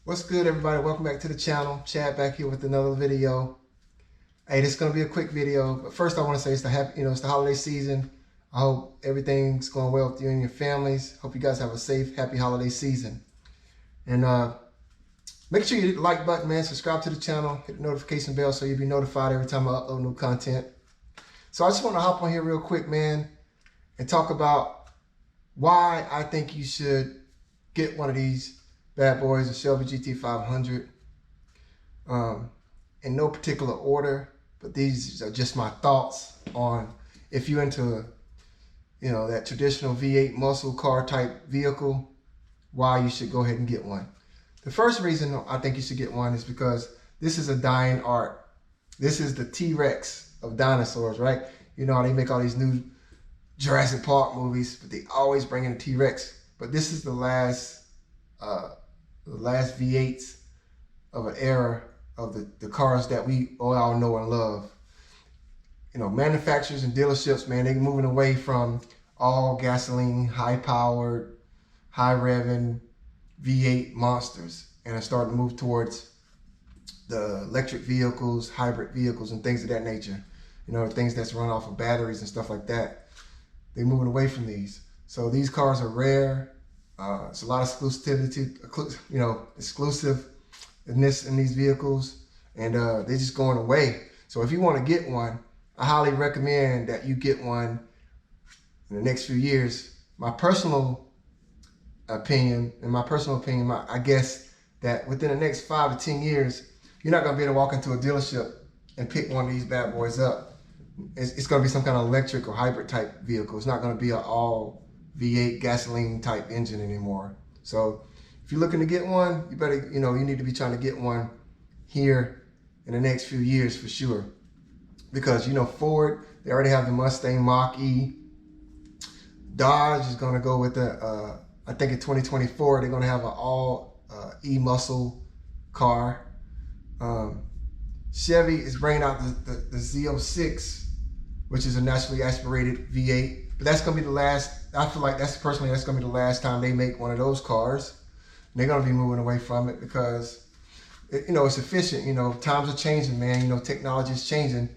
What's good, everybody? Welcome back to the channel. Chad back here with another video. Hey, this is gonna be a quick video, but first I want to say it's the holiday season. I hope everything's going well with you and your families. Hope you guys have a safe, happy holiday season. And make sure you hit the like button, man. Subscribe to the channel, hit the notification bell so you'll be notified every time I upload new content. So I just want to hop on here real quick, man, and talk about why I think you should get one of these bad boys, a Shelby GT500. In no particular order, but these are just my thoughts on if you're into, that traditional V8 muscle car type vehicle, why you should go ahead and get one. The first reason I think you should get one is because this is a dying art. This is the T-Rex of dinosaurs, right? You know how they make all these new Jurassic Park movies, but they always bring in a T-Rex. But this is the last V8s of an era of the cars that we all know and love. Manufacturers and dealerships, man, they're moving away from all gasoline, high-powered, high-revving V8 monsters and are starting to move towards the electric vehicles, hybrid vehicles, and things of that nature. Things that's run off of batteries and stuff like that. They're moving away from these. So these cars are rare. It's a lot of exclusiveness in these vehicles, and they're just going away. So if you want to get one, I highly recommend that you get one in the next few years. My personal opinion, I guess that within the next 5 to 10 years, you're not going to be able to walk into a dealership and pick one of these bad boys up. It's going to be some kind of electric or hybrid type vehicle. It's not going to be an all V8 gasoline type engine anymore. So if you're looking to get one, you better, you need to be trying to get one here in the next few years for sure. Because, Ford, they already have the Mustang Mach-E. Dodge is going to go with the, I think in 2024, they're going to have an all E-muscle car. Chevy is bringing out the Z06, which is a naturally aspirated V8. But that's going to be the last, I feel like that's going to be the last time they make one of those cars. And they're going to be moving away from it because, it's efficient. Times are changing, man. Technology is changing.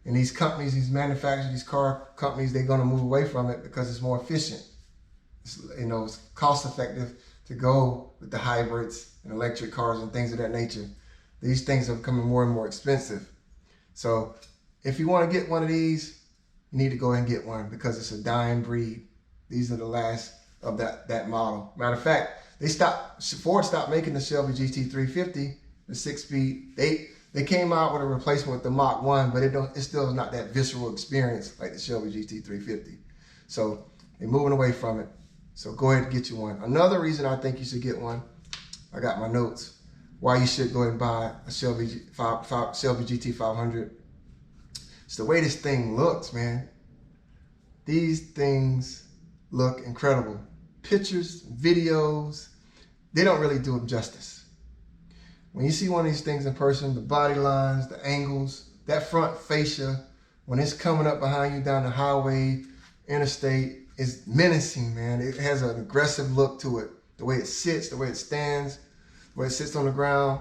And these companies, these manufacturers, these car companies, they're going to move away from it because it's more efficient. It's cost effective to go with the hybrids and electric cars and things of that nature. These things are becoming more and more expensive. So if you want to get one of these, you need to go ahead and get one because it's a dying breed. These are the last of that model. Matter of fact, Ford stopped making the Shelby GT350, the 6-speed. They came out with a replacement with the Mach 1, but it still is not that visceral experience like the Shelby GT350. So they're moving away from it. So go ahead and get you one. Another reason I think you should get one, I got my notes, why you should go ahead and buy a Shelby GT500. It's the way this thing looks, man. These things look incredible. Pictures, videos, they don't really do them justice. When you see one of these things in person, the body lines, the angles, that front fascia, when it's coming up behind you down the highway, interstate, is menacing, man. It has an aggressive look to it. The way it sits, the way it stands, the way it sits on the ground.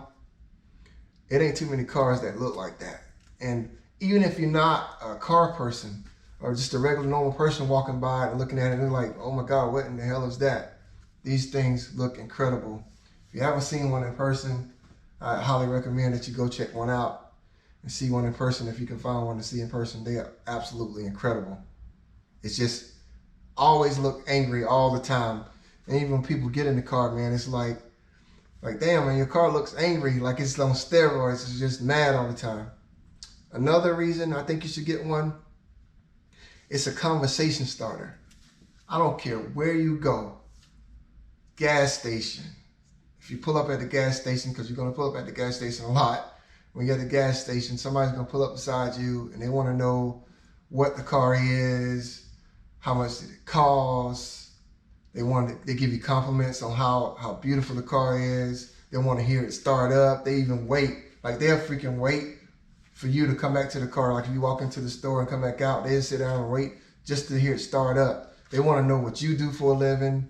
It ain't too many cars that look like that. And even if you're not a car person or just a regular normal person walking by and looking at it and they're like, oh my God, what in the hell is that? These things look incredible. If you haven't seen one in person, I highly recommend that you go check one out and see one in person. If you can find one to see in person, they are absolutely incredible. It's just always look angry all the time. And even when people get in the car, man, it's like damn, man, your car looks angry, like it's on steroids. It's just mad all the time. Another reason I think you should get one, it's a conversation starter. I don't care where you go, gas station. If you pull up at the gas station, because you're going to pull up at the gas station a lot, when you're at the gas station, somebody's going to pull up beside you and they want to know what the car is, how much did it cost. They give you compliments on how beautiful the car is. They want to hear it start up. They even wait, like they'll freaking wait for you to come back to the car. Like if you walk into the store and come back out, they'll sit down and wait just to hear it start up. They want to know what you do for a living.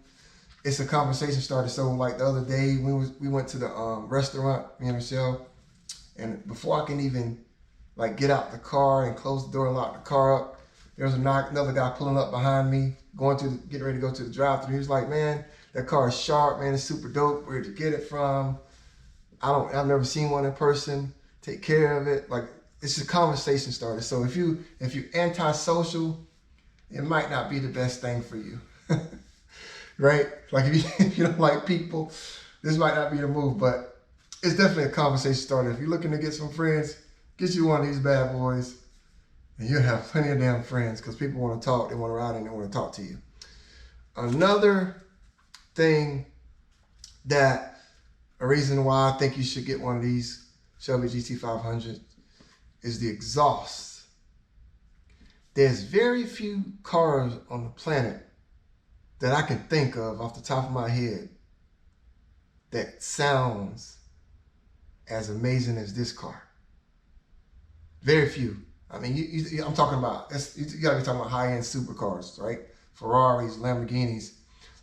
it's a conversation starter. So like the other day, we went to the restaurant, me and Michelle, and before I can even like get out the car and close the door and lock the car up, there was another guy pulling up behind me, getting ready to go to the drive-thru. He was like, "Man, that car is sharp, man. It's super dope. Where'd you get it from? I've never seen one in person. Take care of it." Like, it's a conversation starter. So if you're antisocial, it might not be the best thing for you. Right? Like if you don't like people, this might not be the move, but it's definitely a conversation starter. If you're looking to get some friends, get you one of these bad boys and you'll have plenty of damn friends, because people want to talk, they want to ride, and they want to talk to you. Another thing a reason why I think you should get one of these Shelby GT500 is the exhaust. There's very few cars on the planet that I can think of off the top of my head that sounds as amazing as this car. Very few. I mean, I'm talking about, you gotta be talking about high-end supercars, right? Ferraris, Lamborghinis,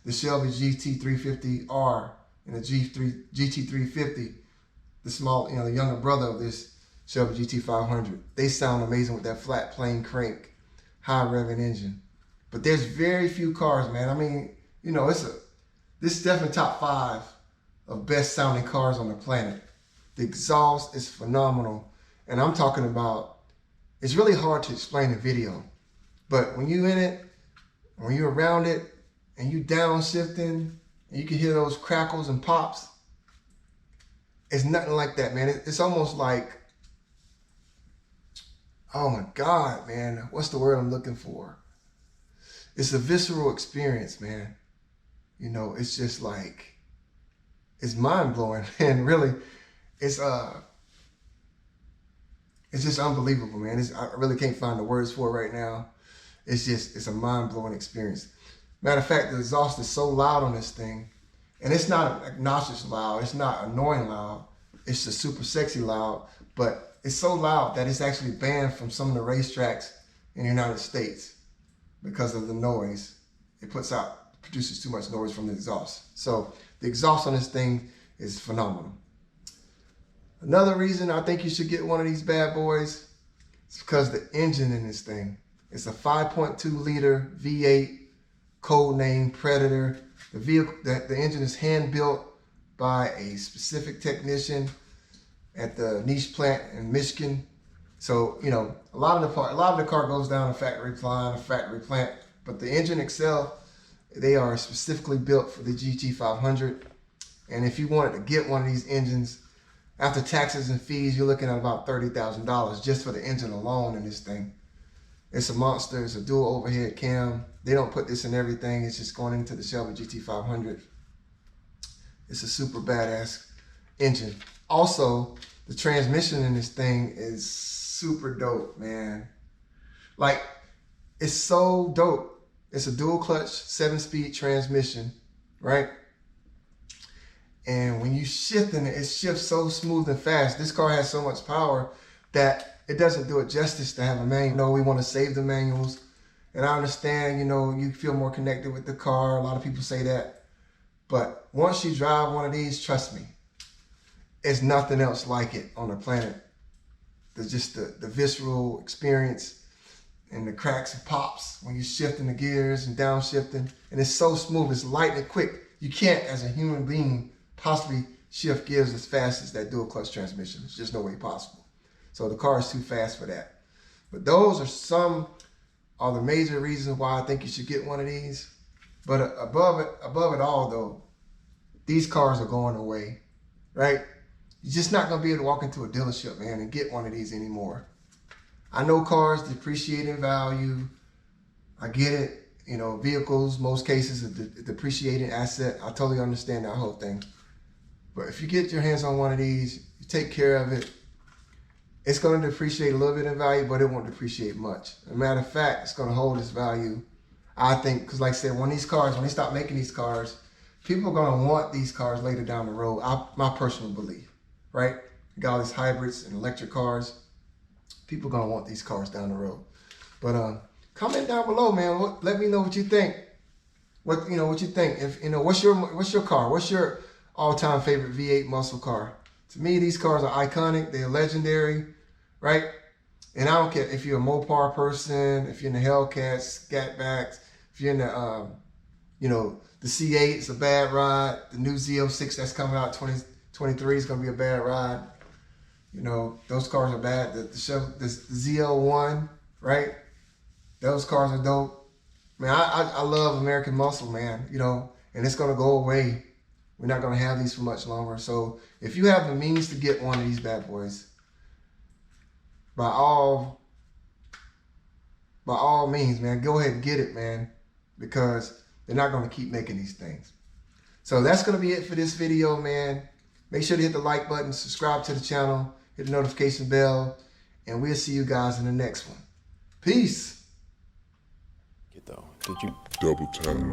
the Shelby GT350R and the GT350, the small, the younger brother of this Shelby GT500. They sound amazing with that flat plane crank, high revving engine. But there's very few cars, man. I mean, this is definitely top 5 of best sounding cars on the planet. The exhaust is phenomenal. And I'm talking about, it's really hard to explain in video, but when you're in it, when you're around it, and you downshifting, and you can hear those crackles and pops, it's nothing like that, man. It's almost like, oh my God, man, what's the word I'm looking for? It's a visceral experience, man. It's just like, it's mind-blowing, and really, it's just unbelievable, man. I really can't find the words for it right now. It's a mind-blowing experience. Matter of fact, the exhaust is so loud on this thing, and it's not obnoxious loud. It's not annoying loud. It's just super sexy loud, but it's so loud that it's actually banned from some of the racetracks in the United States because of the noise. It produces too much noise from the exhaust. So the exhaust on this thing is phenomenal. Another reason I think you should get one of these bad boys is because the engine in this thing. It's a 5.2 liter V8, codename Predator. The engine is hand built by a specific technician at the niche plant in Michigan. So, a lot of the car goes down a factory plant, but the engine itself, they are specifically built for the GT500. And if you wanted to get one of these engines, after taxes and fees, you're looking at about $30,000 just for the engine alone in this thing. It's a monster. It's a dual overhead cam. They don't put this in everything. It's just going into the Shelby GT500. It's a super badass engine. Also, the transmission in this thing is super dope, man. Like, it's so dope. It's a dual clutch, 7-speed transmission, right? And when you shift in it, it shifts so smooth and fast. This car has so much power that it doesn't do it justice to have a manual. We want to save the manuals. And I understand, you feel more connected with the car. A lot of people say that. But once you drive one of these, trust me, it's nothing else like it on the planet. There's just the visceral experience and the cracks and pops when you're shifting the gears and downshifting. And it's so smooth, it's light and quick. You can't, as a human being, possibly shift gears as fast as that dual clutch transmission. There's just no way possible. So the car is too fast for that. But those are the major reasons why I think you should get one of these. But above it all though, these cars are going away, right? You're just not gonna be able to walk into a dealership, man, and get one of these anymore. I know cars depreciate in value. I get it. Vehicles, most cases, a depreciating asset. I totally understand that whole thing. But if you get your hands on one of these, you take care of it, it's going to depreciate a little bit in value, but it won't depreciate much. As a matter of fact, it's going to hold its value, I think, because like I said, when they stop making these cars, people are going to want these cars later down the road. My personal belief, right? You got all these hybrids and electric cars. People are going to want these cars down the road. But comment down below, man. Let me know what you think. what you think. If what's your car? What's your all-time favorite V8 muscle car? To me, these cars are iconic. They're legendary, right? And I don't care if you're a Mopar person, if you're in the Hellcats, Scatbacks, if you're in the the C8, it's a bad ride. The new Z06 that's coming out 2023 is gonna be a bad ride. Those cars are bad. The Z01, right? Those cars are dope. Man, I love American muscle, man. And it's gonna go away. We're not gonna have these for much longer. So if you have the means to get one of these bad boys, by all means, man, go ahead and get it, man, because they're not gonna keep making these things. So that's gonna be it for this video, man. Make sure to hit the like button, subscribe to the channel, hit the notification bell, and we'll see you guys in the next one. Peace. Did you double tap?